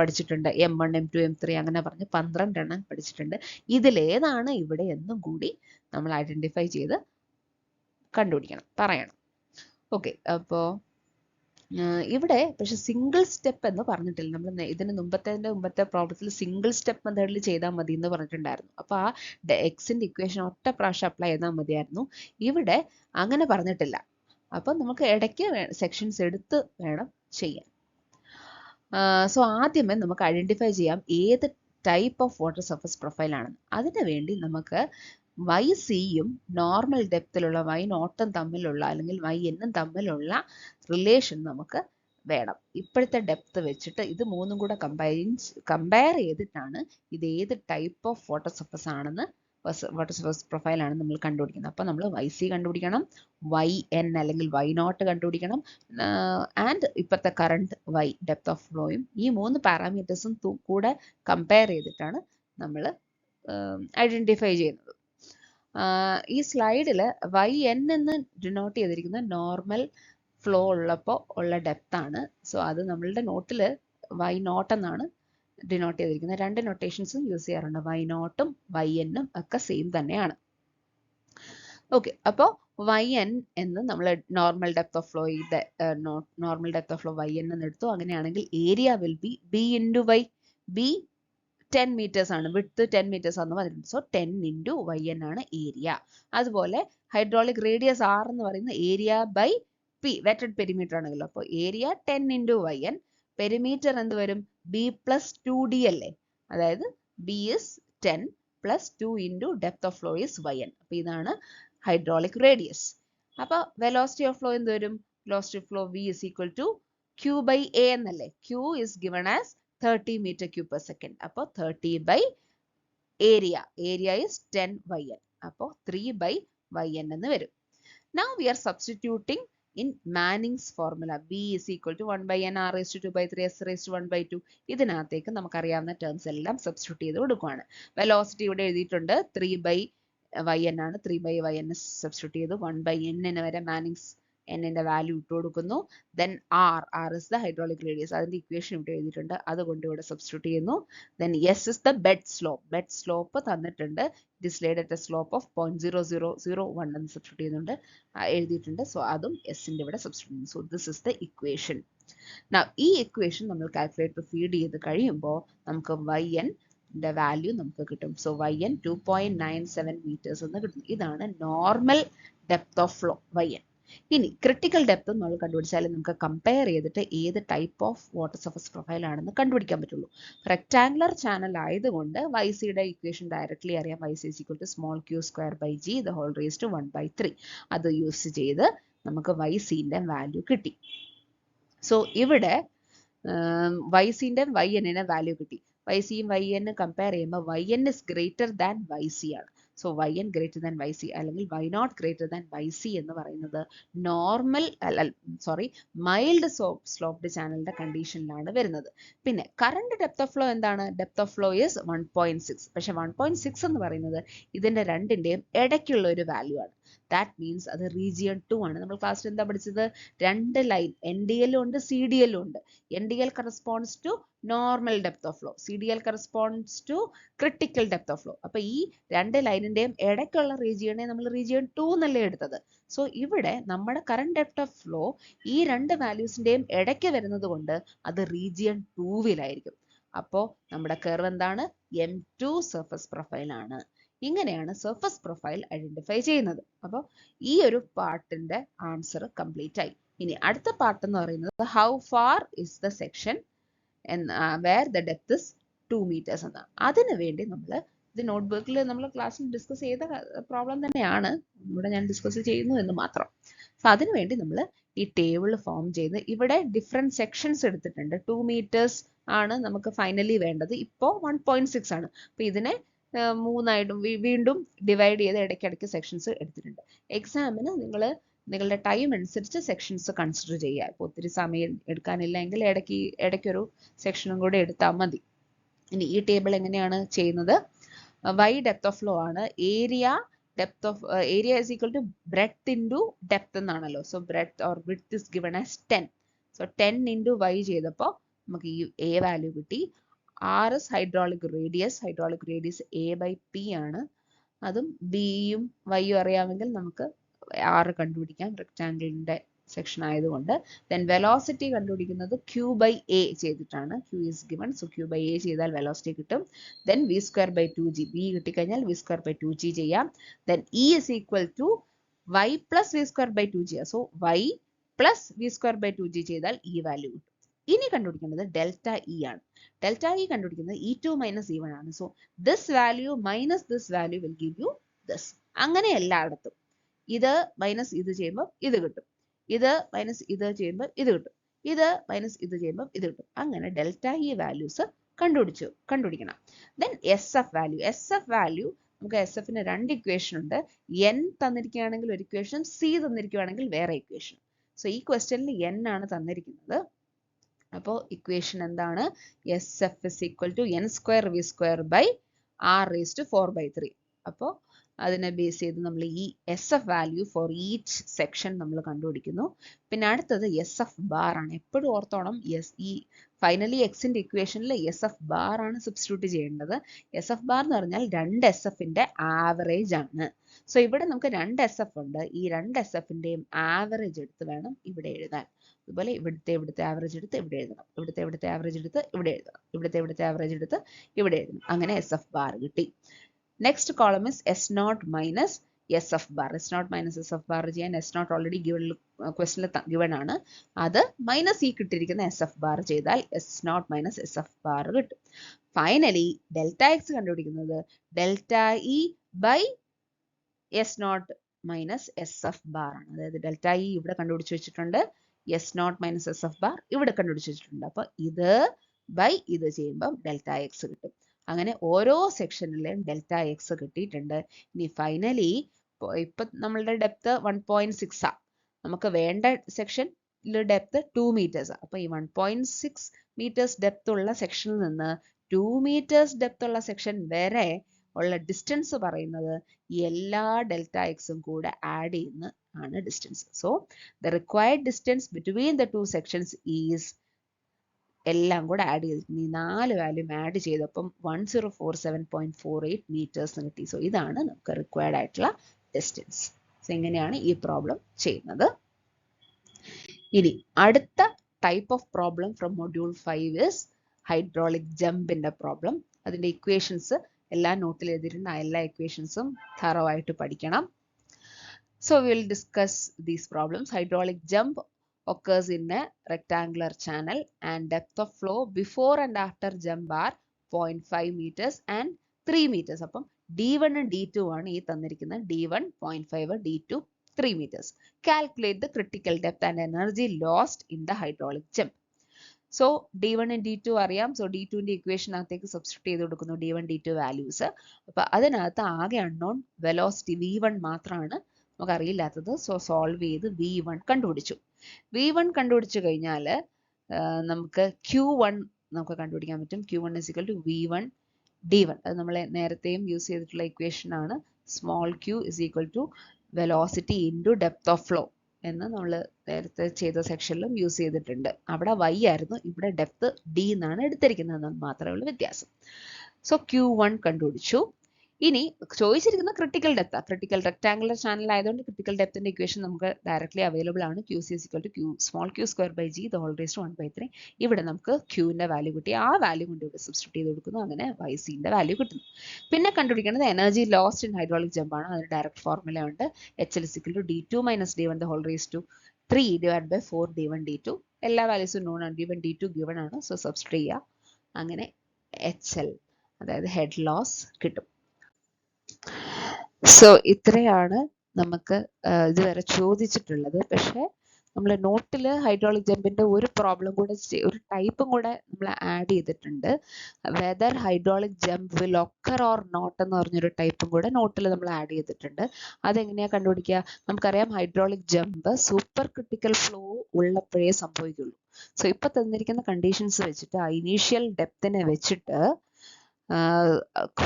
പഠിച്ചിട്ടുണ്ട്. M1, M2, M3 അങ്ങനെ പറഞ്ഞ് 12 എണ്ണം പഠിച്ചിട്ടുണ്ട്. ഇതിലേതാണ് ഇവിടെ എന്നും കൂടി നമ്മൾ ഐഡന്റിഫൈ ചെയ്ത് കണ്ടുപിടിക്കണം, പറയണം. ഓക്കെ, അപ്പോൾ ഇവിടെ പക്ഷെ സിംഗിൾ സ്റ്റെപ്പ് എന്ന് പറഞ്ഞിട്ടില്ല. നമ്മൾ ഇതിന് മുമ്പത്തെ പ്രോബ്ലത്തിൽ സിംഗിൾ സ്റ്റെപ്പ് മെത്തേഡിൽ ചെയ്താൽ മതി എന്ന് പറഞ്ഞിട്ടുണ്ടായിരുന്നു. അപ്പോൾ ആ എക്സിന്റെ ഇക്വേഷൻ ഒറ്റ പ്രാവശ്യം അപ്ലൈ ചെയ്താൽ മതിയായിരുന്നു. ഇവിടെ അങ്ങനെ പറഞ്ഞിട്ടില്ല. അപ്പം നമുക്ക് ഇടയ്ക്ക് സെക്ഷൻസ് എടുത്ത് വേണം ചെയ്യാൻ. സോ ആദ്യമേ നമുക്ക് ഐഡന്റിഫൈ ചെയ്യാം ഏത് type of water surface profile ആണെന്ന്. അതിനു വേണ്ടി നമുക്ക് വൈ സിയും നോർമൽ ഡെപ്തിലുള്ള വൈ നോട്ടും തമ്മിലുള്ള അല്ലെങ്കിൽ വൈ എന്നും തമ്മിലുള്ള റിലേഷൻ നമുക്ക് വേണം. ഇപ്പോഴത്തെ ഡെപ്ത് വെച്ചിട്ട് ഇത് മൂന്നും കൂടെ കമ്പയർ ചെയ്തിട്ടാണ് ഇത് ഏത് ടൈപ്പ് ഓഫ് വാട്ടർ സർഫസ് ആണെന്ന്, വാട്ടർ സർഫസ് പ്രൊഫൈൽ ആണ് നമ്മൾ കണ്ടുപിടിക്കുന്നത്. അപ്പോൾ നമ്മൾ വൈ സി കണ്ടുപിടിക്കണം, വൈ എൻ അല്ലെങ്കിൽ വൈ നോട്ട് കണ്ടുപിടിക്കണം, ആൻഡ് ഇപ്പോഴത്തെ കറണ്ട് വൈ ഡെപ്ത് ഓഫ് ഫ്ലോയും, ഈ 3 പാരാമീറ്റേഴ്സും കൂടെ കമ്പയർ ചെയ്തിട്ടാണ് നമ്മൾ ഐഡന്റിഫൈ ചെയ്യുന്നത്. ഈ സ്ലൈഡിൽ വൈ എൻ എന്ന് ഡിനോട്ട് ചെയ്തിരിക്കുന്നത് നോർമൽ ഫ്ലോ ഉള്ളപ്പോൾ ഉള്ള ഡെപ്ത് ആണ്. സോ അത് നമ്മളുടെ നോട്ടിൽ വൈ നോട്ട് എന്നാണ് ഡിനോട്ട് ചെയ്തിരിക്കുന്നത്. 2 നൊട്ടേഷൻസും യൂസ് ചെയ്യാറുണ്ട്, വൈ നോട്ടും വൈ എന്നും ഒക്കെ സെയിം തന്നെയാണ്. ഓക്കെ, അപ്പോൾ വൈ എൻ എന്ന് നമ്മൾ normal depth of flow normal depth of flow y n എന്ന് എടുത്തു. അങ്ങനെയാണെങ്കിൽ area will be B into y. B 10 meters ആണ്, വിഡ്ത്ത് 10 meters ആണെന്ന് പറഞ്ഞിട്ടുണ്ട്. സോ 10 ഇൻറ്റു വൈ എൻ ആണ് ഏരിയ. അതുപോലെ ഹൈഡ്രോളിക് റേഡിയസ് ആർ എന്ന് പറയുന്ന area by P, wetted perimeter ആണെങ്കിലും. അപ്പോൾ area 10 into y n, perimeter എന്ത് വരും? ബി പ്ലസ് 2d അല്ലേ, അതായത് B is 10, plus 2 into depth of flow is yn. അപ്പോൾ ഇതാണ് hydraulic radius. അപ്പോൾ velocity of flow എന്ത് വരും? Velocity of flow v is equal to q by a എന്നല്ലേ? q is given as 30 meter cube per second. അപ്പോൾ 30 by area. Area is 10 yn. അപ്പോൾ 3 by yn എന്ന് വരും. Now we are substituting in Manning's formula. B is equal to 1 by n r raised to 2 by 3 s raised to 1 by 2. ഇതിനകത്തേക്ക് നമുക്കറിയാവുന്ന ടേംസ് എല്ലാം സബ്സ്റ്റിറ്റ്യൂട്ട് ചെയ്ത് കൊടുക്കുകയാണ്. വെലോസിറ്റി ഇവിടെ എഴുതിയിട്ടുണ്ട് 3 by yn ആണ്. 3 by yn സബ്സ്റ്റിറ്റ്യൂട്ട് ചെയ്ത് 1 by n വരെ മാനിങ്സ് n-ന്റെ വാല്യൂ ഇട്ട് കൊടുക്കുന്നു. Then r is the hydraulic radius. അതിന്റെ ഇക്വേഷൻ ഇവിടെ എഴുതിയിട്ടുണ്ട്. അതുകൊണ്ട് ഇവിടെ സബ്സ്റ്റിറ്റ്യൂട്ട് ചെയ്യുന്നു. Then s is the bed slope. Bed slope തന്നിട്ടുണ്ട്. It is laid at a slope of 0.0001 എന്ന് സബ്സ്റ്റിറ്റ്യൂട്ട് ചെയ്യുന്നുണ്ട്, എഴുതിയിട്ടുണ്ട്. സോ അതും s-ന്റെ ഇവിടെ സബ്സ്റ്റിറ്റ്യൂട്ട് ചെയ്യുന്നു. So this is the equation. Now ഈ ഇക്വേഷൻ നമ്മൾ കാൽക്കുലേറ്റർ ഫീഡ് ചെയ്ത് കഴിയുമ്പോൾ നമുക്ക് yn ന്റെ വാല്യൂ നമുക്ക് കിട്ടും. സോ yn 2.97 meters എന്ന് കിട്ടും. ഇതാണ് normal depth of flow yn. ഇനി ക്രിട്ടിക്കൽ ഡെപ്ത് നമ്മൾ കണ്ടുപിടിച്ചാൽ നമുക്ക് കമ്പയർ ചെയ്തിട്ട് ഏത് type of water surface profile ആണെന്ന് കണ്ടുപിടിക്കാൻ പറ്റുള്ളൂ. റെക്ടാങ്കുലർ ചാനൽ ആയതുകൊണ്ട് YC-യുടെ ഇക്വേഷൻ ഡയറക്ട്ലി അറിയാം. YC is equal to small q square by g the whole raised to 1 by 3. അത് യൂസ് ചെയ്ത് നമുക്ക് YC-ന്റെ വാല്യൂ കിട്ടി. സോ ഇവിടെ YC-ന്റെ yn-ന്റെ വാല്യൂ കിട്ടി. YC-യും yn കമ്പയർ ചെയ്യുമ്പോൾ yn is greater than YC ആണ്. So yn greater than YC അല്ലെങ്കിൽ y0 greater than YC എന്ന് പറയുന്നത് നോർമൽ മൈൽഡ് സ്ലോപ്ഡ് ചാനലിന്റെ കണ്ടീഷനിലാണ് വരുന്നത്. പിന്നെ കറണ്ട് ഡെപ്ത് ഓഫ് ഫ്ലോ എന്താണ്? Depth of flow is 1.6. പക്ഷെ 1.6 എന്ന് പറയുന്നത് ഇതിന്റെ രണ്ടിന്റെയും ഇടയ്ക്കുള്ള ഒരു വാല്യൂ ആണ്. ദാറ്റ് മീൻസ് അത് റീജിയൺ 2 ആണ്. നമ്മൾ ക്ലാസ്സിൽ എന്താ പഠിച്ചത്? രണ്ട് ലൈൻ NDL ഉണ്ട്, CDL ഉണ്ട്. NDL corresponds to normal depth of flow. CDL corresponds to critical depth of flow. അപ്പോൾ ഈ രണ്ട് ലൈനിന്റെയും ഇടയ്ക്കുള്ള റീജിയനെ നമ്മൾ റീജിയൺ 2 എന്നല്ലേ എടുത്തത്. സോ ഇവിടെ നമ്മുടെ കറന്റ് ഡെപ്ത് ഓഫ് ഫ്ലോ ഈ രണ്ട് വാല്യൂസിന്റെയും ഇടയ്ക്ക് വരുന്നത് കൊണ്ട് അത് റീജിയൺ 2-ലായിരിക്കും. അപ്പോൾ നമ്മുടെ കർവ് എന്താണ്? M2 സർഫസ് പ്രൊഫൈൽ ആണ്. ഇങ്ങനെയാണ് സർഫസ് പ്രൊഫൈൽ ഐഡന്റിഫൈ ചെയ്യുന്നത്. അപ്പോൾ ഈ ഒരു പാർട്ടിന്റെ ആൻസർ കംപ്ലീറ്റ് ആയി. ഇനി അടുത്ത പാർട്ട് എന്ന് പറയുന്നത് how far is the section where the depth is 2 meters എന്നാണ്. അതിനു വേണ്ടി നമ്മൾ ഇത് നോട്ട്ബുക്കിൽ നമ്മൾ ക്ലാസ്സിൽ ഡിസ്കസ് ചെയ്ത പ്രോബ്ലം തന്നെയാണ്, ഇവിടെ ഞാൻ ഡിസ്കസ് ചെയ്യുന്നു എന്ന് മാത്രം. സോ അതിനു വേണ്ടി നമ്മൾ ഈ ടേബിൾ ഫോം ചെയ്ത് ഇവിടെ ഡിഫറെന്റ് സെക്ഷൻസ് എടുത്തിട്ടുണ്ട്. 2 meters ആണ് നമുക്ക് ഫൈനലി വേണ്ടത്. ഇപ്പോൾ 1.6 ആണ്. അപ്പൊ ഇതിനെ മൂന്നായിട്ടും വീണ്ടും ഡിവൈഡ് ചെയ്ത് ഇടയ്ക്കിടയ്ക്ക് സെക്ഷൻസ് എടുത്തിട്ടുണ്ട്. എക്സാമിന് നിങ്ങളുടെ ടൈം അനുസരിച്ച് സെക്ഷൻസ് കൺസിഡർ ചെയ്യുക. ഇപ്പോൾ ഒത്തിരി സമയം എടുക്കാനില്ലെങ്കിൽ ഇടയ്ക്കൊരു സെക്ഷനും കൂടെ എടുത്താൽ മതി. ഇനി ഈ ടേബിൾ എങ്ങനെയാണ് ചെയ്യുന്നത്? y ഡെപ്ത് ഓഫ് ഫ്ലോ ആണ്. Area is equal to breadth into depth എന്നാണല്ലോ. So breadth or width is given as 10. So 10 into y ചെയ്തപ്പോൾ നമുക്ക് ഈ a വാല്യൂ കിട്ടി. R is hydraulic radius A by P ആണ്. അതും B-യും Y-യും അറിയാമെങ്കിൽ നമുക്ക് R കണ്ടുപിടിക്കാം, റെക്ടാങ്കിളിന്റെ സെക്ഷൻ ആയതുകൊണ്ട്. Then velocity കണ്ടുപിടിക്കുന്നത് Q by A ചെയ്തിട്ടാണ്. Q is given, so Q by A ചെയ്താൽ velocity കിട്ടും. Then V square by 2G, B കിട്ടിക്കഴിഞ്ഞാൽ V square by 2G ചെയ്യാം. Then E is equal to Y plus V square by 2G. So Y plus V square by 2G ചെയ്താൽ ഈ വാല്യൂ കിട്ടും. ഇനി കണ്ടുപിടിക്കുന്നത് ഡെൽറ്റ ഇ ആണ്. ഡെൽറ്റ ഇ കണ്ടുപിടിക്കുന്നത് E2 minus E1 ആണ്. So this value minus this value will give you this. അങ്ങനെ എല്ലായിടത്തും ഇത് മൈനസ് ഇത് ചെയ്യുമ്പോൾ ഇത് കിട്ടും, ഇത് മൈനസ് ഇത് ചെയ്യുമ്പോൾ ഇത് കിട്ടും, ഇത് മൈനസ് ഇത് ചെയ്യുമ്പോൾ ഇത് കിട്ടും. അങ്ങനെ ഡെൽറ്റ ഇ വാല്യൂസ് കണ്ടുപിടിക്കണം. ദെൻ SF വാല്യൂ നമുക്ക് SF-ന് രണ്ട് ഇക്വേഷൻ ഉണ്ട്. N തന്നിരിക്കുകയാണെങ്കിൽ ഒരു ഇക്വേഷൻ, C തന്നിരിക്കുകയാണെങ്കിൽ വേറെ ഇക്വേഷൻ. സോ ഈ ക്വസ്റ്റ്യനിൽ N ആണ് തന്നിരിക്കുന്നത്. അപ്പോൾ ഇക്വേഷൻ എന്താണ്? SF is equal to n square V square by R raised to 4 by 3. അപ്പോൾ അതിനെ ബേസ് ചെയ്ത് നമ്മൾ ഈ SF value for each section നമ്മൾ കണ്ടുപിടിക്കുന്നു. പിന്നെ അടുത്തത് SF ബാർ ആണ്. എപ്പോഴും ഓർത്തോണം, ഈ ഫൈനലി എക്സിന്റെ ഇക്വേഷനിൽ SF ബാർ ആണ് സബ്സ്റ്റിറ്റ്യൂട്ട് ചെയ്യേണ്ടത്. SF ബാർ എന്ന് പറഞ്ഞാൽ രണ്ട് SF-ന്റെ ആവറേജ് ആണ്. സോ ഇവിടെ നമുക്ക് രണ്ട് SF ഉണ്ട്. ഈ രണ്ട് SF-ന്റെയും ആവറേജ് എടുത്ത് വേണം ഇവിടെ എഴുതാൻ. അതുപോലെ ഇവിടുത്തെ ആവറേജ് എടുത്ത് ഇവിടെ എഴുതണം, ഇവിടുത്തെ ആവറേജ് എടുത്ത് ഇവിടെ എഴുതണം, ഇവിടുത്തെ ആവറേജ് എടുത്ത് ഇവിടെ എഴുതണം. അങ്ങനെ SF ബാർ കിട്ടി. Next column is S0 minus S F bar. S not minus S F bar ചെയ്യാൻ എസ് നോട്ട് ഓൾറെഡി ഗിവൺ ക്വസ്റ്റിൽ ഗിവൺ ആണ്. അത് മൈനസ് ഈ കിട്ടിയിരിക്കുന്ന എസ് എഫ് ബാർ ചെയ്താൽ S not minus S F bar കിട്ടും. ഫൈനലി ഡെൽറ്റ എക്സ് കണ്ടുപിടിക്കുന്നത് delta E by S not minus S F bar ആണ്. അതായത് ഡെൽറ്റ ഇ ഇവിടെ കണ്ടുപിടിച്ച് വെച്ചിട്ടുണ്ട്, S not minus S F bar ഇവിടെ കണ്ടുപിടിച്ച് വെച്ചിട്ടുണ്ട്. അപ്പൊ ഇത് ബൈ ഇത് ചെയ്യുമ്പം ഡെൽറ്റ എക്സ് കിട്ടും. അങ്ങനെ ഓരോ സെക്ഷനിലും ഡെൽറ്റ എക്സ് കിട്ടിയിട്ടുണ്ട്. ഇനി ഫൈനലി ഇപ്പൊ നമ്മളുടെ ഡെപ്ത് 1.6 ആ, നമുക്ക് വേണ്ട സെക്ഷനിൽ ഡെപ്ത് 2 മീറ്റേഴ്സ്. അപ്പൊ ഈ 1.6 മീറ്റേഴ്സ് ഡെപ്ത് ഉള്ള സെക്ഷനിൽ നിന്ന് 2 മീറ്റേഴ്സ് ഡെപ്ത് ഉള്ള സെക്ഷൻ വരെ ഉള്ള ഡിസ്റ്റൻസ് പറയുന്നത് ഈ എല്ലാ ഡെൽറ്റ എക്സും കൂടെ ആഡ് ചെയ്യുന്ന ആണ് distance. So the required distance between the 2 sections is എല്ലാം കൂടെ ആഡ് ചെയ്തിട്ടുണ്ട്. ഈ 4 വാല്യൂം ആഡ് ചെയ്തപ്പം 1047.48 മീറ്റേഴ്സ് കിട്ടി. സോ ഇതാണ് നമുക്ക് റിക്വയർഡ് ആയിട്ടുള്ള ഡിസ്റ്റൻസ്. സോ ഇങ്ങനെയാണ് ഈ പ്രോബ്ലം ചെയ്യുന്നത്. ഇനി അടുത്ത type of problem from module 5 is hydraulic ജമ്പിന്റെ പ്രോബ്ലം. അതിന്റെ ഇക്വേഷൻസ് എല്ലാ നോട്ടിൽ എഴുതിയിട്ടുണ്ട്. ആ എല്ലാ ഇക്വേഷൻസും thorough ആയിട്ട് പഠിക്കണം. So we will discuss these problems. Hydraulic jump occurs in a rectangular channel and depth of flow before and after jump are 0.5 meters and 3 meters. അപ്പം D1 and D2 ആണ് ഈ തന്നിരിക്കുന്നത്. D1 0.5, D2 3 meters. Calculate the critical depth and energy lost in the hydraulic jump. So D1 and D2 അറിയാം. So D2ന്റെ ഇക്വേഷൻ അകത്തേക്ക് സബ്സ്റ്റിറ്റ്യൂട്ട് ചെയ്ത് കൊടുക്കുന്നു D1 D2 വാല്യൂസ്. അപ്പൊ അതിനകത്ത് ആകെ അൺനോൺ വെലോസിറ്റി V1 മാത്രമാണ് നമുക്ക് അറിയില്ലാത്തത്. സോ സോൾവ് ചെയ്ത് V1 കണ്ടുപിടിച്ചു. V1 കണ്ടുപിടിച്ചു കഴിഞ്ഞാൽ നമുക്ക് Q1 നമുക്ക് കണ്ടുപിടിക്കാൻ പറ്റും. Q1 is equal to V1 D1. അത് നമ്മൾ നേരത്തെയും യൂസ് ചെയ്തിട്ടുള്ള ഇക്വേഷൻ ആണ്. Small q is equal to velocity into depth of flow എന്ന് നമ്മൾ നേരത്തെ ചെയ്ത സെക്ഷനിലും യൂസ് ചെയ്തിട്ടുണ്ട്. അവിടെ y ആയിരുന്നു, ഇവിടെ ഡെപ്ത് d എന്നാണ് എടുത്തിരിക്കുന്നത് മാത്രമേ ഉള്ളൂ വ്യത്യാസം. സോ Q1 കണ്ടുപിടിച്ചു. ഇനി ചോദിച്ചിരിക്കുന്ന critical depth. Critical rectangular channel ആയതുകൊണ്ട് ക്രിട്ടിക്കൽ ഡെപ്തിന്റെ ഇക്വേഷൻ നമുക്ക് ഡയറക്ട്ലി അവൈലബിൾ ആണ്. QC is equal to small q square by g the whole raised to 1/3. ഇവിടെ നമുക്ക് Qന്റെ വാല്യൂ കിട്ടി. ആ വാല്യൂ കൊണ്ട് ഇവിടെ സബ്സ്റ്റിറ്റ്യൂട്ട് ചെയ്ത് കൊടുക്കുന്നു. അങ്ങനെ YCന്റെ വാല്യൂ കിട്ടുന്നു. പിന്നെ കണ്ടുപിടിക്കേണ്ടത് energy lost in hydraulic jump ആണ്. അതിന് ഡയറക്റ്റ് ഫോർമുല ഉണ്ട്. HL is equal to D2 minus D1 the whole raised to 3 divided by 4 D1 D2. എല്ലാ വാല്യൂസും നോൺ ആണ്. D1 D2 ഗിവൺ ആണ്. സോ സബ്സ്റ്റിറ്റ്യൂട്ട് ചെയ്യുക. അങ്ങനെ HL അതായത് ഹെഡ് ലോസ് കിട്ടും. സോ ഇത്രയാണ് നമുക്ക് ഇതുവരെ ചോദിച്ചിട്ടുള്ളത്. പക്ഷെ നമ്മൾ നോട്ടിൽ ഹൈഡ്രോളിക് ജമ്പിന്റെ ഒരു പ്രോബ്ലം കൂടെ ഒരു ടൈപ്പും കൂടെ നമ്മൾ ആഡ് ചെയ്തിട്ടുണ്ട്. Whether hydraulic jump will occur or not എന്ന് പറഞ്ഞൊരു ടൈപ്പും കൂടെ നോട്ടിൽ നമ്മൾ ആഡ് ചെയ്തിട്ടുണ്ട്. അതെങ്ങനെയാണ് കണ്ടുപിടിക്കുക? നമുക്കറിയാം hydraulic jump super critical flow ഉള്ളപ്പോഴേ സംഭവിക്കുള്ളൂ. സോ ഇപ്പൊ തന്നിരിക്കുന്ന കണ്ടീഷൻസ് വെച്ചിട്ട് ആ ഇനീഷ്യൽ ഡെപ്തിനെ വെച്ചിട്ട്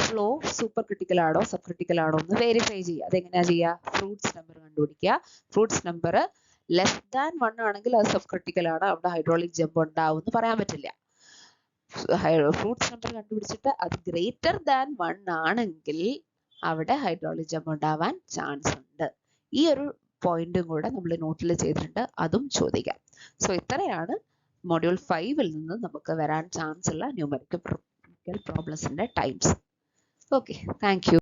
ഫ്ലോ സൂപ്പർ ക്രിട്ടിക്കൽ ആണോ സബ് ക്രിട്ടിക്കൽ ആണോ എന്ന് വെരിഫൈ ചെയ്യുക. അതെങ്ങനെയാ ചെയ്യുക? ഫ്രൂട്ട്സ് നമ്പർ കണ്ടുപിടിക്കുക. ഫ്രൂട്ട്സ് നമ്പർ ലെസ് ദാൻ 1 ആണെങ്കിൽ അത് സബ് ക്രിട്ടിക്കൽ ആണ്, അവിടെ ഹൈഡ്രോളിക് ജമ്പ് ഉണ്ടാവും എന്ന് പറയാൻ പറ്റില്ല. ഫ്രൂട്ട്സ് നമ്പർ കണ്ടുപിടിച്ചിട്ട് അത് ഗ്രേറ്റർ ദാൻ 1 ആണെങ്കിൽ അവിടെ ഹൈഡ്രോളിക് ജമ്പ് ഉണ്ടാവാൻ ചാൻസ് ഉണ്ട്. ഈ ഒരു പോയിന്റും കൂടെ നമ്മൾ നോട്ടിൽ ചെയ്തിട്ടുണ്ട്, അതും ചോദിക്കാം. സോ ഇത്രയാണ് മൊഡ്യൂൾ 5 നിന്ന് നമുക്ക് വരാൻ ചാൻസ് ഉള്ള ന്യൂമറിക്കൽ പ്രോബ്ലംസിന്റെ ടൈപ്സ്. Okay, thank U.